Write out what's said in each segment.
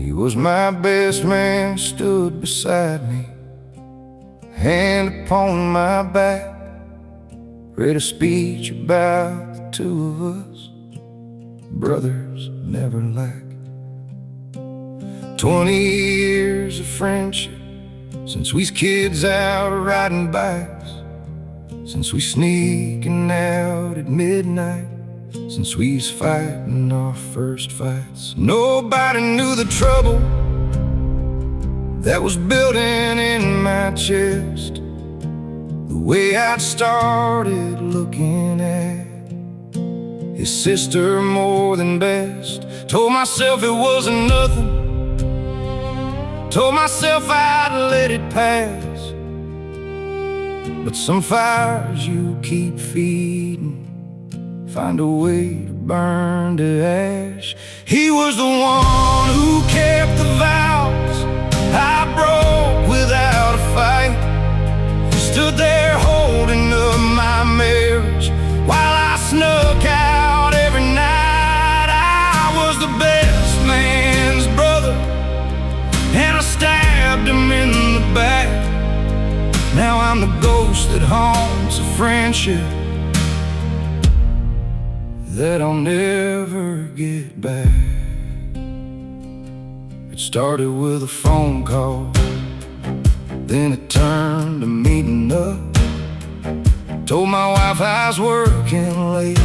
He was my best man, stood beside me, hand upon my back, read a speech about the two of us, brothers never lack. 20 years of friendship, since we's kids out riding bikes, since we sneaking out at midnight, since we's fighting our first fights. Nobody knew the trouble that was building in my chest, the way I'd started looking at his sister more than best. Told myself it wasn't nothing, told myself I'd let it pass, but some fires you keep feeding find a way to burn to ash. He was the one who kept the vows I broke without a fight. Stood there holding up my marriage while I snuck out every night. I was the best man's brother, and I stabbed him in the back. Now I'm the ghost that haunts a friendship that I'll never get back. It started with a phone call, then it turned to meeting up. Told my wife I was working late,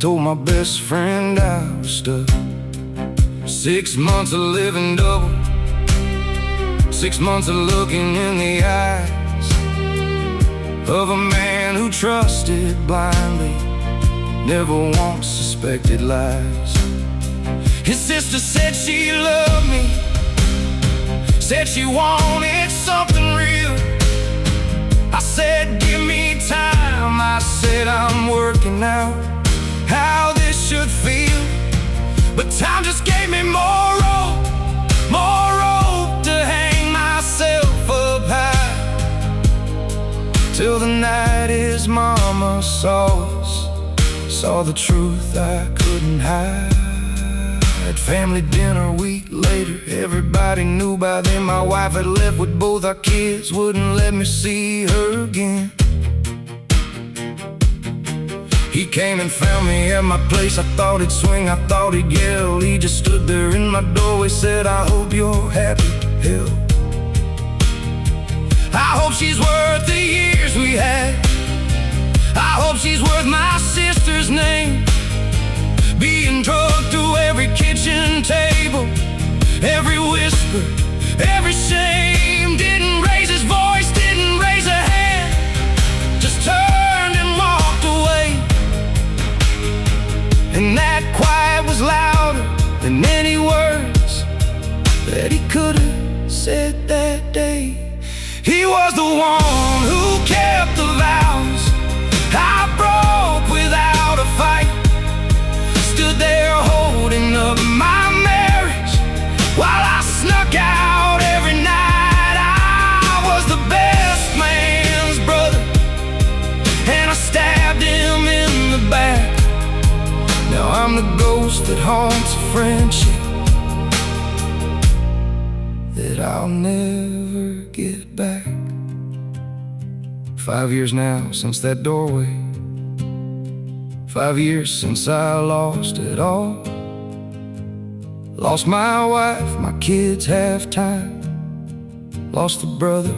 told my best friend I was stuck. 6 months of living double, 6 months of looking in the eyes of a man who trusted blindly, never once suspected lies. His sister said she loved me, said she wanted something real. I said, give me time. I said, I'm working out how this should feel. But time just gave me more rope to hang myself up high, till the night his mama saw the truth I couldn't hide. At family dinner a week later, everybody knew by then my wife had left with both our kids, wouldn't let me see her again. He came and found me at my place. I thought he'd swing, I thought he'd yell. He just stood there in my doorway, said, I hope you're happy, hell. I hope she's worth the years we had. I hope she's worth my sister's name, being drugged through every kitchen table, every whisper, every shame. Didn't raise his voice, didn't raise a hand, just turned and walked away. And that quiet was louder than any words that he could have said that day. He was the one who kept the vows I broke without a fight. Stood there holding up my marriage while I snuck out every night. I was the best man's brother, and I stabbed him in the back. Now I'm the ghost that haunts a friendship that I'll never get back. 5 years now since that doorway, 5 years since I lost it all. Lost my wife, my kids half time, lost a brother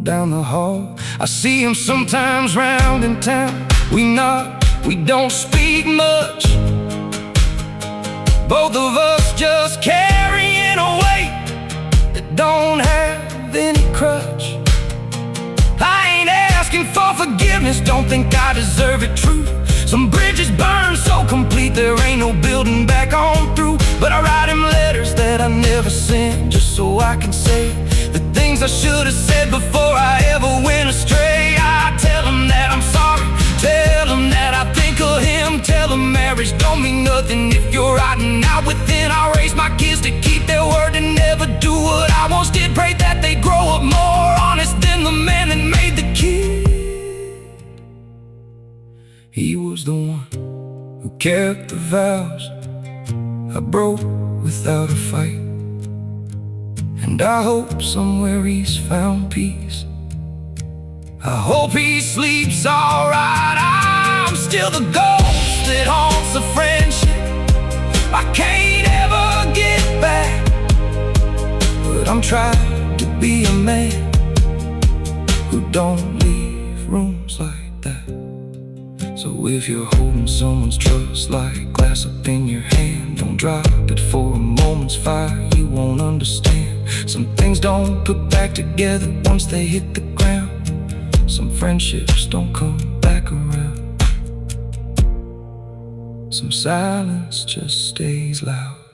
down the hall. I see him sometimes round in town. We nod, we don't speak much, both of us just carrying a weight that don't have any crutch. I ain't asking for forgiveness, don't think I deserve it, truth. Some bridges burn so complete there ain't no building back on through. But I write him letters that I never sent, just so I can say the things I should have said before I ever went astray. I tell him that I'm sorry, tell him that I think of him, tell him marriage don't mean nothing if you're riding out within. I'll raise my kids to keep their word and never do what I once did. Pray that they grow up more honest than the man that made the kid. He was the one who kept the vows I broke without a fight. And I hope somewhere he's found peace. I hope he sleeps alright. I'm still the ghost that haunts a friendship I can't ever get back. But I'm trying to be a man who don't leave rooms like that. So if you're holding someone's trust like glass up in your hand, don't drop it for a moment's fire, you won't understand. Some things don't put back together once they hit the ground. Some friendships don't come back around. Some silence just stays loud.